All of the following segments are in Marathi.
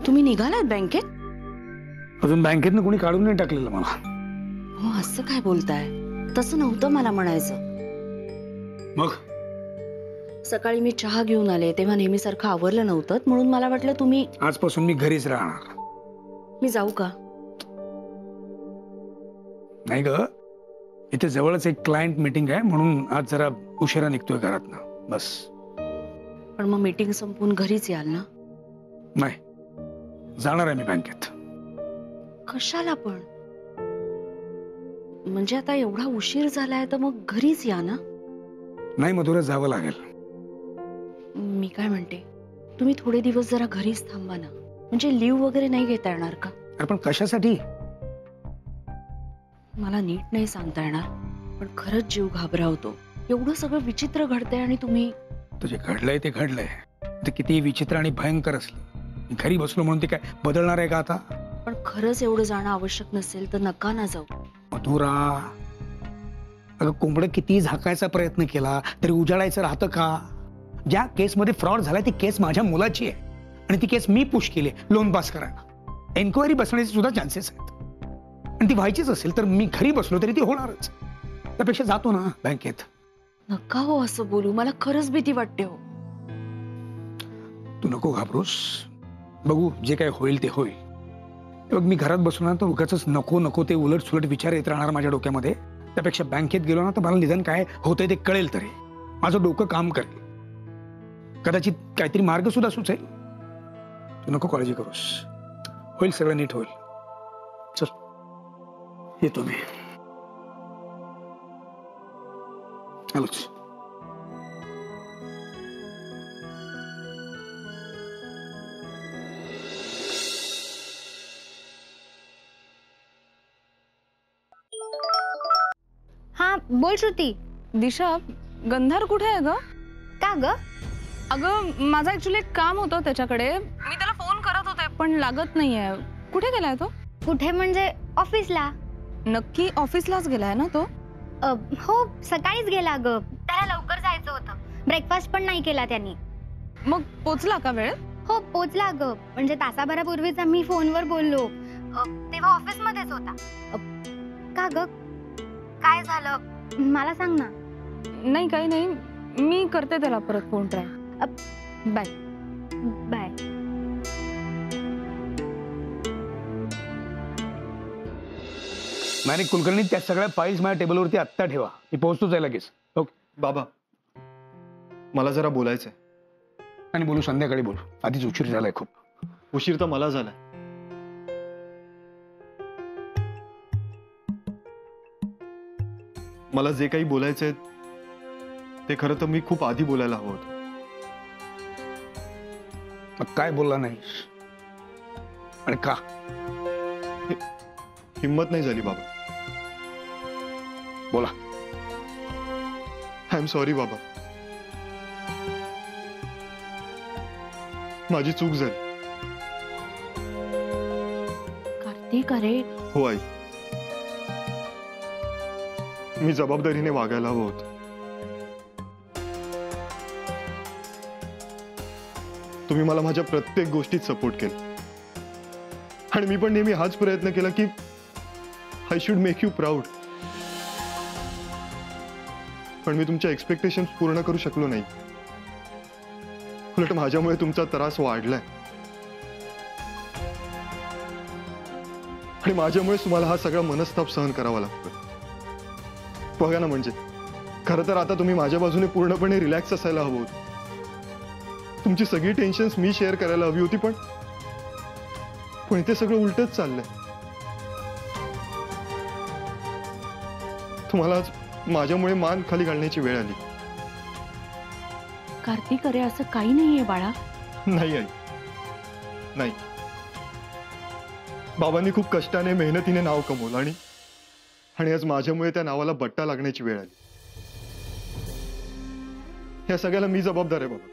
तुम्ही निघालात बँकेत? अजून बँकेतनं कोणी काढून नाही टाकलेलं मला. हो, असं काय बोलताय? तसं नव्हतं मला म्हणायचं. मग सकाळी मी चहा घेऊन आले तेव्हा नेहमीसारखं आवरलं नव्हतं, म्हणून मला वाटलं तुम्ही. आजपासून मी घरीच राहणार. मी जाऊ का? नाही ग, इथे जवळच एक क्लायंट मीटिंग आहे म्हणून आज जरा उशिरा निघतोय घरातनं, बस. पण मग मीटिंग संपून घरीच याल ना? नाही, जाणार आहे मी बँकेत. कशाला पण? म्हणजे आता एवढा उशीर झालाय तर मग घरीच या ना. नाही मधुरा, जावं लागेल. मी काय म्हणते, तुम्ही थोडे दिवस जरा घरीच थांबा ना. म्हणजे लिव्ह वगैरे नाही घेता येणार का? अरे पण कशासाठी? मला नीट नाही सांगता येणार, पण खरंच जीव घाबरावतो. एवढं सगळं विचित्र घडतंय आणि तुम्ही. तुझे घडलंय ते घडलंय, ते किती विचित्र आणि भयंकर असलं, घरी बसलो म्हणून ते काय बदलणार आहे का आता? पण खरंच एवढं जाणं आवश्यक नसेल तर नका ना जाऊ. मधुरा, अगं कोंबडं किती झाकायचा प्रयत्न केला तरी उजाडायचं राहतं का? ज्या केसमध्ये फ्रॉड झालाय ती केस माझ्या मुलाची आहे आणि ती केस मी पुश केली लोन पास करायला. एन्क्वायरी बसण्याचे सुद्धा चान्सेस आहेत आणि ती व्हायचीच असेल तर मी घरी बसलो तरी ती होणारच. त्यापेक्षा जातो ना बँकेत. नका हो असं बोलू, मला खरंच भीती वाटते हो. तू नको घाबरूस, बघू जे काय होईल ते होईल. बघ मी घरात बसलो ना तर उगाच नको नको ते उलट सुलट विचार येत राहणार माझ्या डोक्यामध्ये. त्यापेक्षा बँकेत गेलो ना तर मला निदान काय होतंय ते कळेल, तरी माझं डोकं काम करेल, कदाचित काहीतरी मार्ग सुद्धा सुचेल. तू नको काळजी करूस, होईल सगळं नीट होईल. चल येतो मी, आलोच. हा बोल श्रुती. दिशा, गंधार कुठे आहे ग? का ग? अगं माझं ऍक्च्युली एक काम होतं त्याच्याकडे, मी त्याला फोन करत होते पण लागत नाहीये. कुठे गेलाय तो? कुठे म्हणजे ऑफिसला. नक्की ऑफिसलाच गेलाय ना तो? हो सकाळीच गेला ग, त्याला लवकर जायचं होतं. ब्रेकफास्ट पण नाही केला त्यांनी. मग पोचला का वेळ? हो पोचला ग, म्हणजे तासाभरापूर्वीच आम्ही फोनवर बोललो, तेव्हा ऑफिस मध्येच होता. का ग, काय झालं मला सांग ना. नाही काही नाही, मी करते त्याला परत फोन ट्राय. Bye bye. नाही कुलकर्णी, त्या सगळ्या फाईल्स माझ्या टेबलवरती आत्ता ठेवा, मी पोहोचतोच आहे लगेच. ओके बाबा, मला जरा बोलायचंय. आणि बोलू, संध्याकाळी बोलू, आधीच उशीर झालाय खूप. उशीर तर मला झालाय. मला जे काही बोलायचंय ते खरं तर मी खूप आधी बोलायला हवं होतं. मग काय बोलला नाहीस आणि का? हिम्मत नाही झाली बाबा. बोला. आय एम सॉरी बाबा, माझी चूक झाली. कार्तिक, अरे हो आई, मी जबाबदारीने वागायला हवं होतं. तुम्ही मला माझ्या प्रत्येक गोष्टीत सपोर्ट केला आणि मी पण नेहमी हाच प्रयत्न केला की I should make you proud. पण मी तुमच्या एक्सपेक्टेशन्स पूर्ण करू शकलो नाही. उलट माझ्यामुळे तुमचा त्रास वाढलाय आणि माझ्यामुळे तुम्हाला हा सगळा मनस्ताप सहन करावा लागतोय. बघा ना, म्हणजे खरं तर आता तुम्ही माझ्या बाजूने पूर्णपणे रिलॅक्स असायला हवं होतं. तुमची सगळी टेन्शन्स मी शेअर करायला हवी होती, पण इथे सगळं उलटच चाललंय. तुम्हाला आज माझ्यामुळे मान खाली घालण्याची वेळ आली. कार्तिक, अरे असं काही नाहीये बाळा. नाही आई, नाही. बाबांनी खूप कष्टाने मेहनतीने नाव कमवलं आणि आज माझ्यामुळे त्या नावाला बट्टा लागण्याची वेळ आली. या सगळ्याला मी जबाबदार आहे बाबा,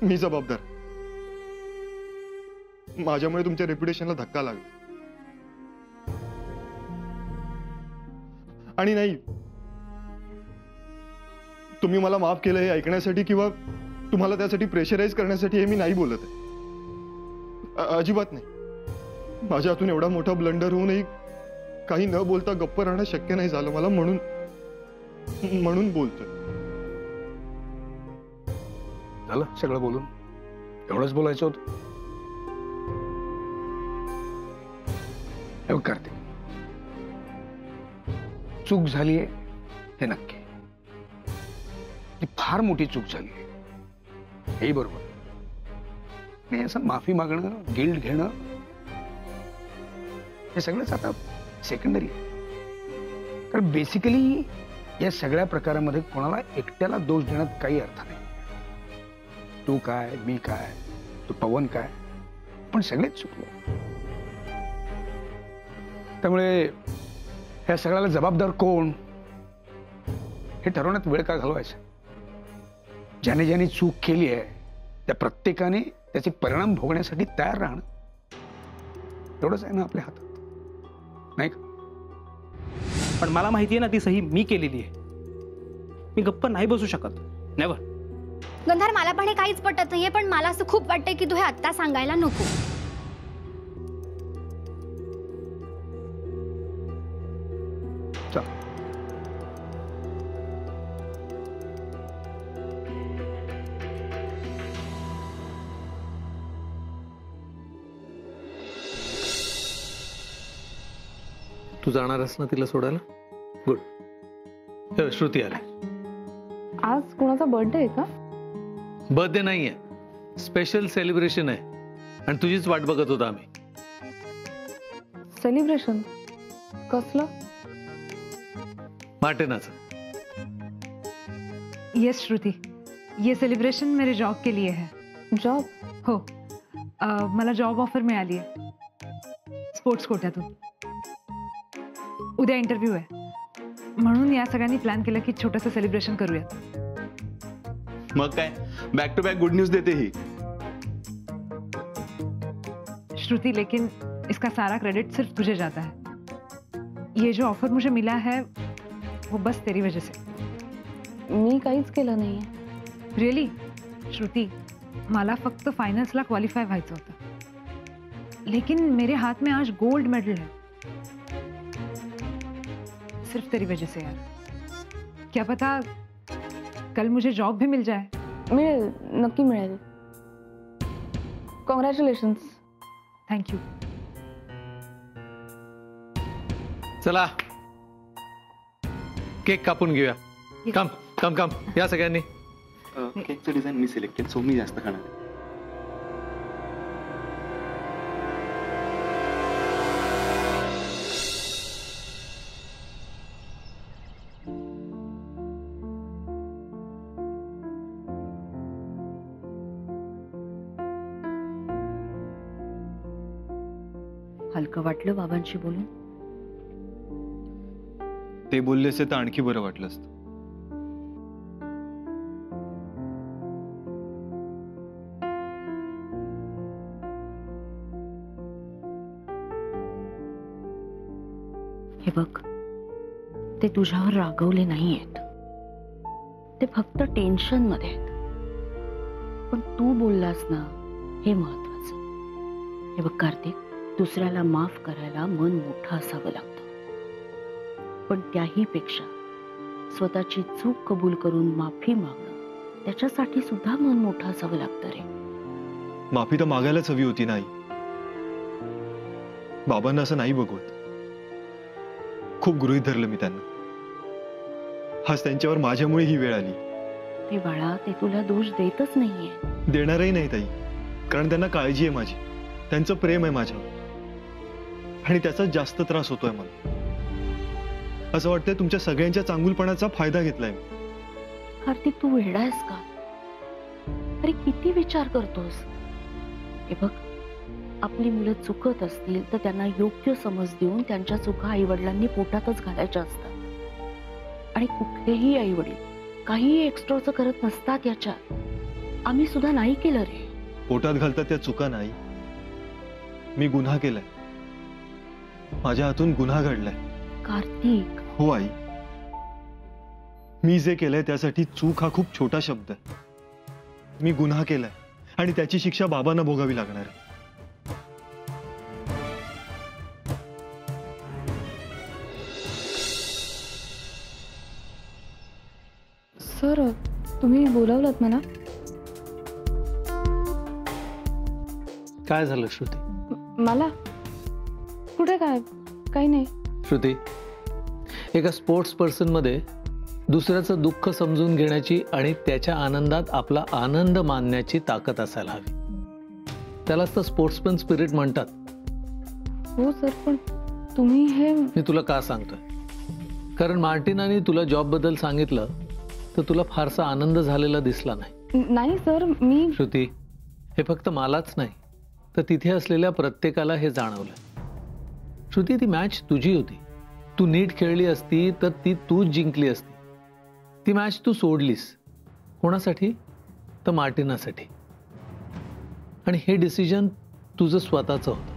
मी जबाबदार. माझ्यामुळे तुमच्या रेप्युटेशनला धक्का लागला. आणि नाही, तुम्ही मला माफ केलं हे ऐकण्यासाठी किंवा तुम्हाला त्यासाठी प्रेशराईज करण्यासाठी हे मी नाही बोलत आहे. अजिबात नाही. माझ्या हातून एवढा मोठा ब्लंडर होऊनही काही न बोलता गप्प राहणं शक्य नाही झालं मला, म्हणून बोलतोय. झालं सगळं बोलून? एवढंच बोलायचं होतं? हे बघ कार्तिक, चूक झालीये हे नक्की. ती फार मोठी चूक झाली आहे, हेही बरोबर. नाही, असं माफी मागणं, गिल्ट घेणं हे सगळंच आता सेकंडरी आहे. कारण बेसिकली या सगळ्या प्रकारामध्ये कोणाला एकट्याला दोष देण्यात काही अर्थ नाही. तू काय, मी काय, तू पवन काय, पण सगळेच चुकलो. त्यामुळे ह्या सगळ्याला जबाबदार कोण हे ठरवण्यात वेळ का घालवायचा? ज्याने ज्याने चूक केली आहे त्या प्रत्येकाने त्याचे परिणाम भोगण्यासाठी तयार राहणं एवढंच आहे ना आपल्या हातात, नाही का? पण मला माहिती आहे ना, ती सही मी केलेली आहे. मी गप्प नाही बसू शकत. नेव्हर. गंधार, मला पण हे काहीच पटत नाहीये, पण मला असं खूप वाटतंय की तू हे आत्ता सांगायला नको. चल. तू जाणारस ना तिला सोडायला? गुड. श्रुती आली. आज कोणाचा बर्थडे आहे का? बर्थडे नाहीये, स्पेशल सेलिब्रेशन आहे आणि तुझीच वाट बघत होता आम्ही. सेलिब्रेशन कसलं? मार्टिनाचं. यस श्रुति, ये सेलिब्रेशन मेरे जॉब के लिए है. जॉब? हो, मला जॉब ऑफर मिळाली आहे स्पोर्ट्स कोट्यातून. उद्या इंटरव्ह्यू आहे, म्हणून या सगळ्यांनी प्लॅन केलं की छोटंसं सेलिब्रेशन करूयात. मग काय, back to back good news देते ही. श्रुति, लेकिन इसका सारा क्रेडिट सिर्फ तुझे जाता है. ये जो ऑफर मुझे मिला है वो बस तेरी वजह से. मी काहीच केलं नाहीये. रियली श्रुति, मला फक्त फाइनल्सला क्वालिफाय व्हायचं होतं, लेकिन मेरे हाथ में आज गोल्ड मेडल है, सिर्फ तेरी वजह से यार. क्या पता कल मुझे जॉब भी मिल जाए. मिळेल, नक्की मिळेल. कॉंग्रॅच्युलेशन्स. Thank you. चला केक कापून घेऊया. कम कम कम या सगळ्यांनी. केकचं डिझाईन मी सिलेक्ट केलं, सो मी जास्त खाणार. हलकं वाटलं बाबांशी बोलून? ते बोलले असते तर आणखी बरं वाटलं असतं. हे बघ, ते तुझ्यावर रागवले नाहीयेत, ते फक्त टेन्शन मध्ये आहेत. पण तू बोललास ना, हे महत्वाचं. हे बघ कार्तिक, दुसऱ्याला माफ करायला मन मोठं असावं लागतं, पण त्याही पेक्षा स्वतःची चूक कबूल करून माफी मागणं, त्याच्यासाठी सुद्धा मन मोठं असावं लागतं रे. माफी तर मागायलाच हवी होती नाही. बाबांना असं नाही बघवत. खूप गृहीत धरलं मी त्यांना. आज त्यांच्यावर माझ्यामुळे ही वेळ आली. ते बाळा, ते तुला दोष देतच नाहीये. देणारही नाही ताई, कारण त्यांना काळजी आहे माझी, त्यांचं प्रेम आहे माझ्यावर, आणि त्याचा जास्त त्रास होतोय मला. असं वाटतंय तुमच्या सगळ्यांच्या चांगुलपणाचा फायदा घेतलाय मी. कार्तिक, तू वेडायस का? अरे किती विचार करतोस. हे बघ, आपली मुलं चुकत असतील तर त्यांना योग्य समज देऊन त्यांच्या चुका आई वडिलांनी पोटातच घालायच्या असतात. आणि कुठलेही आई वडील काहीही एक्स्ट्राचं करत नसतात याच्यात. आम्ही सुद्धा नाही केलं रे. पोटात घालतात त्या चुका नाही. मी गुन्हा केलाय, माझ्या हातून गुन्हा घडलाय. कार्तिक, हो आई, मी जे केलंय त्यासाठी चूक हा खूप छोटा शब्द आहे. मी गुन्हा केलाय आणि त्याची शिक्षा बाबांना भोगावी लागणार आहे. सर तुम्ही बोलावलात मला? काय झालं श्रुती? मला कुठे काय, काही नाही. श्रुती, एका स्पोर्ट्स पर्सन मध्ये दुसऱ्याचं दुःख समजून घेण्याची आणि त्याच्या आनंदात आपला आनंद मानण्याची ताकद असायला हवी. त्यालाच तर स्पोर्ट्समन स्पिरिट म्हणतात. हो सर, पण तुम्ही हे... मी तुला का सांगतोय? कारण मार्टिनाने तुला जॉब बद्दल सांगितलं तर तुला फारसा आनंद झालेला दिसला नाही. नाही सर, मी... श्रुती, हे फक्त मलाच नाही तर तिथे असलेल्या प्रत्येकाला हे जाणवलं. श्रुती, ती मॅच तुझी होती. तू नीट खेळली असती तर ती तूच जिंकली असती. ती मॅच तू सोडलीस. कोणासाठी? तर मार्टिनासाठी. आणि हे डिसिजन तुझं स्वतःचं होतं.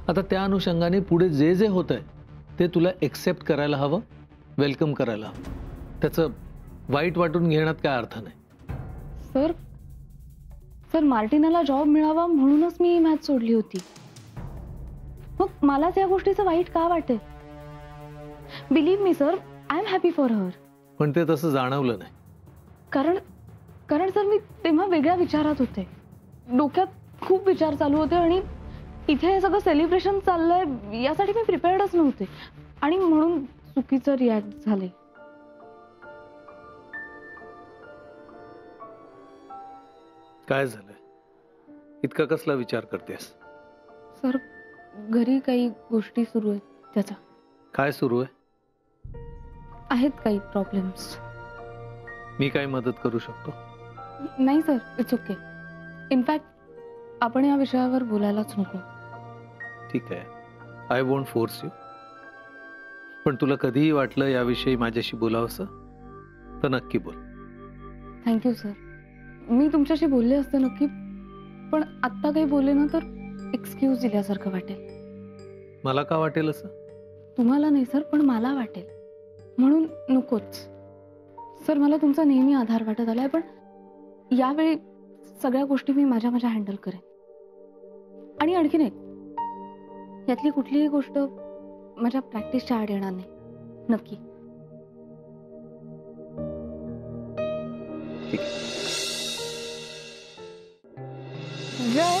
आता त्या अनुषंगाने पुढे जे जे होतंय ते तुला एक्सेप्ट करायला हवं, वेलकम करायला हवं. त्याचं वाईट वाटून घेण्यात काय अर्थ नाही. सर सर मार्टिनाला जॉब मिळावा म्हणूनच मी ही मॅच सोडली होती. मग मलाच या गोष्टीचं वाईट का वाटेल? Believe me sir, I am happy for her. पण ते तसं जाणवलं नाही. कारण सर मी तेव्हा वेगळ्या विचारात होते. डोक्यात खूप विचार चालू होते आणि इथे हे सगळं सेलिब्रेशन चाललंय यासाठी मी प्रिपेअर्डच नव्हते आणि म्हणून चुकीचं रिॲक्ट झाले. काय झालंय? इतका कसला विचार करतेस? सर घरी काही गोष्टी सुरू आहेत त्याचा. काय सुरू आहे? आहेत काही प्रॉब्लेम्स. मी काय मदत करू शकतो? नाही सर, इट्स ओके. इनफॅक्ट आपण या विषयावर बोलायलाच नको. ठीक आहे, आय वोंट फोर्स यू. पण तुला कधीही वाटलं याविषयी माझ्याशी बोलावंसं तर नक्की बोल. Thank you sir. मी तुमच्याशी बोलले असते नक्की, पण आत्ता काही बोलले ना तर एक्सक्यूज दिल्यासारखं वाटेल. मला का वाटेल असं? तुम्हाला नाही सर, पण मला वाटेल म्हणून नकोच. सर मला तुमचा नेहमी आधार वाटत आलाय, पण यावेळी सगळ्या गोष्टी मी माझ्या हँडल करेन. आणि आणखीन एक, यातली कुठलीही गोष्ट माझ्या प्रॅक्टिसच्या आड येणार नाही. नक्की. जय,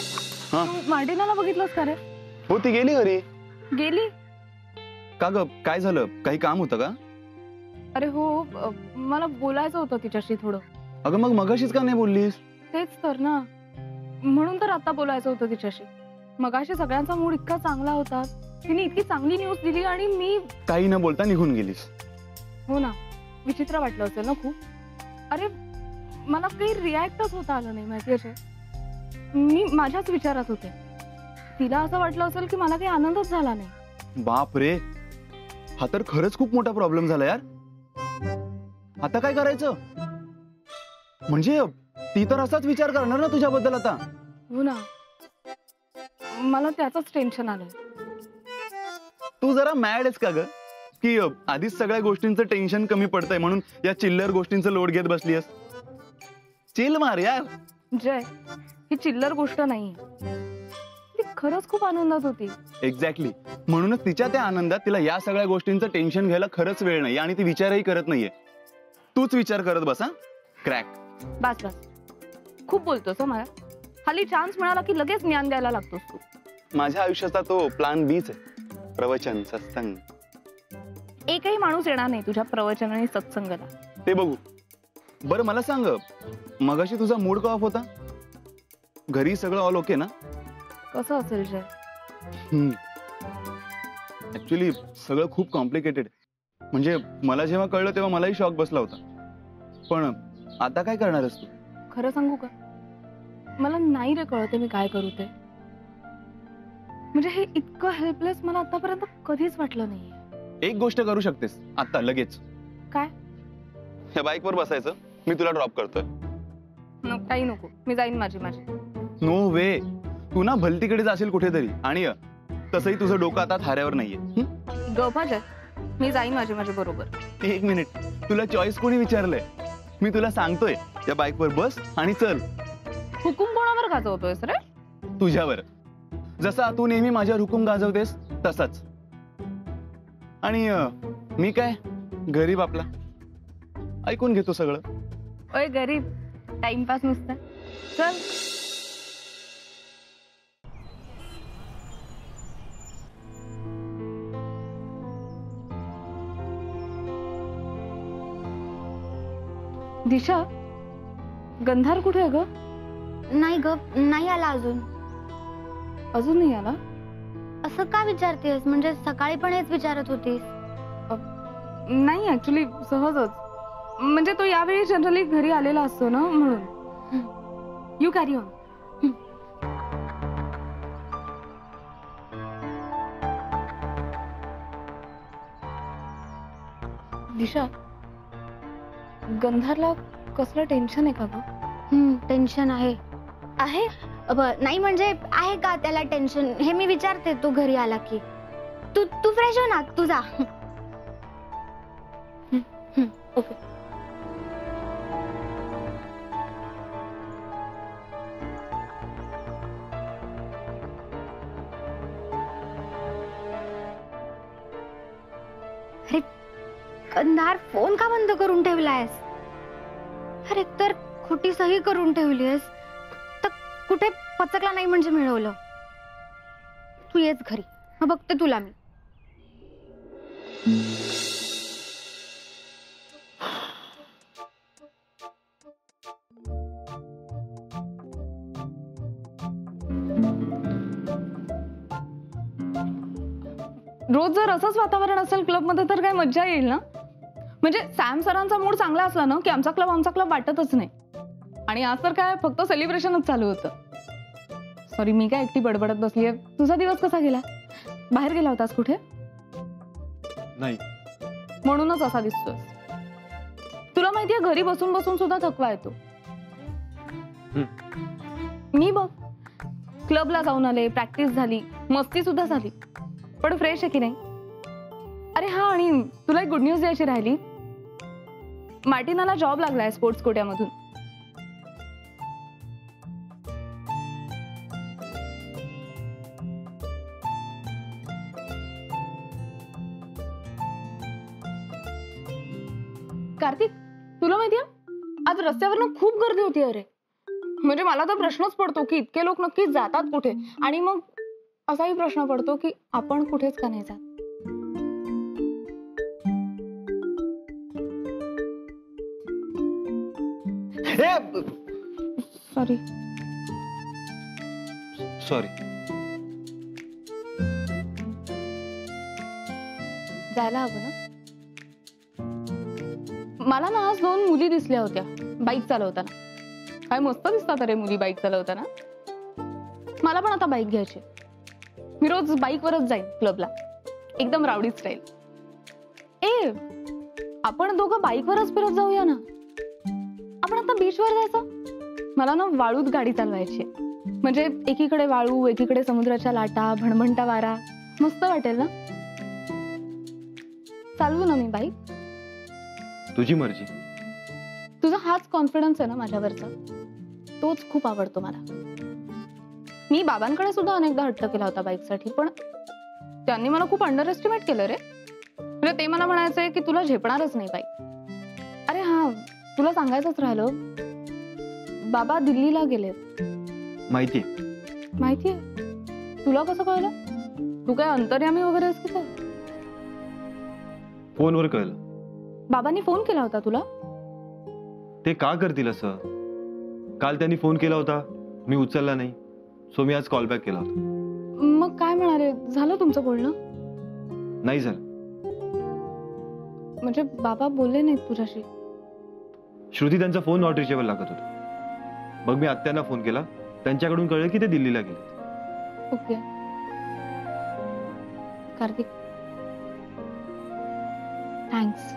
हा? तू मार्टिनाला बघितलंस का रे? हो, ती गेली घरी. गेली? का ग, काय झालं? काही काम होतं का? अरे हो, मला बोलायचं होतं तिच्याशी थोडं. अगं मग मगाशीच का नाही बोललीस? तेच तर ना, म्हणून तर आता बोलायचं होतं तिच्याशी. मगाशी सगळ्यांचा मूड इतका चांगला होता, तिने इतकी चांगली न्यूज दिली आणि मी काही न बोलता निघून गेलीस. हो ना, विचित्र वाटलं असेल ना खूप. अरे मला काही रिॲक्टच होता आलं नाही माहितीये. मी माझ्याच विचारात होते. तिला असं वाटलं असेल की मला काही आनंदच झाला नाही. बाप रे, हा तर खरंच खूप मोठा प्रॉब्लेम झाला यार. आता काय करायचं? म्हणजे ती तर असाच विचार करणार ना तुझ्याबद्दल आता. हो ना, मला त्याचंच टेन्शन आलंय. तू जरा मॅड आहेस का ग, की आधीच सगळ्या गोष्टींचं टेन्शन कमी पडतंय म्हणून या चिल्लर गोष्टींचं लोड घेत बसली आहेस? चिल मार यार. जय, ही चिल्लर गोष्ट नाहीये. ती खरंच खूप आनंदात होती. एक्झॅक्टली, म्हणूनच तिच्या त्या आनंदात तिला या सगळ्या गोष्टींचं टेन्शन घ्यायला खरंच वेळ नाही आणि ती विचारही करत नाहीये. तूच विचार करत बसा. क्रॅक. बस बस, खूप बोलतोस मला. खाली चान्स मिळाला की लगेच ज्ञान द्यायला लागतोस तू. माझ्या आयुष्याचा तो प्लान बीच आहे. प्रवचन, सत्संग. एकही माणूस येणार नाही तुझ्या प्रवचन आणि सत्संगाला. ते बघू. बरं मला सांग, मगाशी तुझा मूड का ऑफ होता? घरी सगळं ऑल ओके ना? कसं असेल जय? ऍक्च्युली सगळं खूप कॉम्प्लिकेटेड. म्हणजे मला जेव्हा कळलं तेव्हा मलाही शॉक बसला होता. पण आता काय करणार आहेस तू? खरं सांगू का, मला नाही रे कळते मी काय करू ते. म्हणजे हे इतकं हेल्पलेस मला आतापर्यंत कधीच वाटलं नाहीये. एक गोष्ट करू शकतेस आता लगेच. काय? या बाईक वर बसायचं, मी तुला ड्रॉप करतोय. काही नको, मी जाईन माझी. नो वे. तू ना भलतीकडे जाशील कुठेतरी आणि तसंही तुझं डोकं आता थाऱ्यावर नाहीये. गप्पा जय, मी जाईन माझी बरोबर. एक मिनिट, तुला चॉईस कोणी विचारलंय? मी तुला सांगतोय, या बाईक वर बस आणि चल. हुकूम कोणावर गाजवतोयस रे? तुझ्यावर. जसा तू नेहमी माझ्यावर हुकूम गाजवतेस तसाच. आणि मी काय गरीब आपला. ऐकून घेतो सगळं. ओय गरीब, टाइमपास नुसता. चल. दिशा, गंधार कुठे आहे ग? नाही ग, नाही आला अजून. अजून नाही आला? असं का विचारतेस? म्हणजे सकाळी पण हेच विचारत होतीस. नाही ऍक्च्युली सहजच. म्हणजे तो यावेळी जनरली घरी आलेला असतो ना, म्हणून. You carry on. दिशा, गंधारला कसलं टेन्शन आहे का ग? टेन्शन आहे. आहे? नाही म्हणजे आहे का त्याला टेन्शन हे मी विचारते. तू घरी आला की. तू फ्रेश हो ना, तू जा. ओके. अरे कंधार, फोन का बंद करून ठेवलायस? अरे तर खोटी सही करून ठेवलीस तर कुठे पचकला नाही म्हणजे मिळवलं. तू येच घरी, मग बघते तुला मी. रोज जर असंच वातावरण असेल क्लबमध्ये तर काय मज्जा येईल ना. म्हणजे सॅम सरांचा मूड चांगला असला ना की आमचा क्लब वाटतच नाही. आणि आज तर काय फक्त सेलिब्रेशनच चालू होतं. सॉरी, मी काय एकटी बडबडत बसलीये. तुझा दिवस कसा गेला? बाहेर गेला होतास कुठे? नाही. म्हणूनच असा दिसतोय. तुला माहितीये घरी बसून बसून सुद्धा थकवा येतो. मी बघ क्लबला जाऊन आले, प्रॅक्टिस झाली, मस्ती सुद्धा झाली, पण फ्रेश आहे की नाही? अरे हा, आणि तुला एक गुड न्यूज द्यायची राहिली. मार्टिनाला जॉब लागलाय स्पोर्ट्स कोट्यामधून. कार्तिक, तुला माहितीये आज रस्त्यावरनं खूप गर्दी होती. अरे म्हणजे मला तर प्रश्नच पडतो की इतके लोक नक्की जातात कुठे. आणि मग असाही प्रश्न पडतो की आपण कुठेच का नाही जात. सॉरी. जायला हवं ना. मला ना आज 2 मुली दिसल्या होत्या बाईक चालवताना. काय मस्त दिसतात अरे मुली बाईक चालवताना. मला पण आता बाईक घ्यायची. मी रोज बाईकवरच जाईन क्लबला, एकदम रावडी स्टाईल. आपण दोघं बाईकवरच फिरत जाऊया ना. आपण आता बीचवर जायचं. मला ना वाळूत गाडी चालवायची. म्हणजे एकीकडे वाळू, एकीकडे समुद्राच्या लाटा, भणभणता वारा. मस्त वाटेल ना. चालवू ना मी बाईक? तुझी मर्जी. तुझा हाच कॉन्फिडन्स आहे ना माझ्यावरचा, तोच खूप आवडतो मला. मी बाबांकडे सुद्धा अनेकदा हट्ट केला होता बाईकसाठी, पण त्यांनी मला खूप अंडर एस्टिमेट केलं रे. म्हणजे ते मला म्हणायचंय की तुला झेपणारच नाही बाईक. अरे हा, तुला सांगायचंच राहिलं, बाबा दिल्लीला गेलेत. माहितीये? तुला कसं कळलं? तू काय अंतर्यामी वगैरे आहेस की काय? फोनवर कळलं. बाबांनी फोन केला होता तुला? ते का करतील असं? काल त्यांनी फोन केला होता, मी उचलला नाही, सो मी आज कॉल बॅक केला होता. मग काय म्हणाले? झालं तुमचं बोलणं? नाही झालं. म्हणजे बाबा बोलले नाहीत तुझ्याशी? श्रुती त्यांचा फोन नॉट रिचेबल लागत होता. मग मी आत्यांना फोन केला, त्यांच्याकडून कळलं की ते दिल्लीला गेले. ओके. कार्तिक, थँक्स.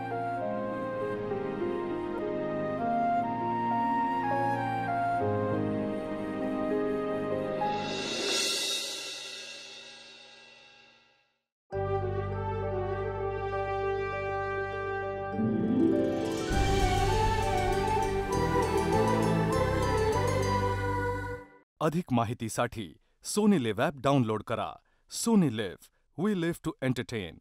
अधिक माहितीसाठी सोनी लिव्ह ॲप डाउनलोड करा. Sony Liv, we live to entertain.